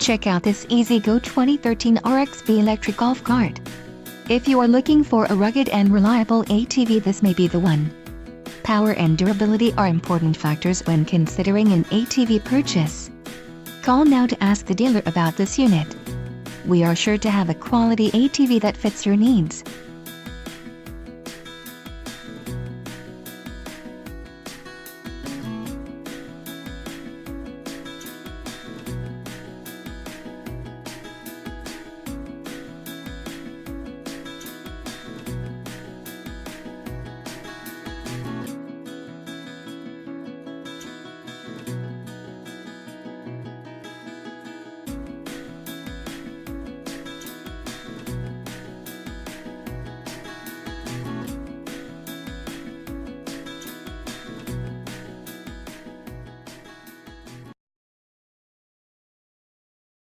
Check out this EZGO 2013 RXV electric golf cart. If you are looking for a rugged and reliable ATV, this may be the one. Power and durability are important factors when considering an ATV purchase. Call now to ask the dealer about this unit. We are sure to have a quality ATV that fits your needs.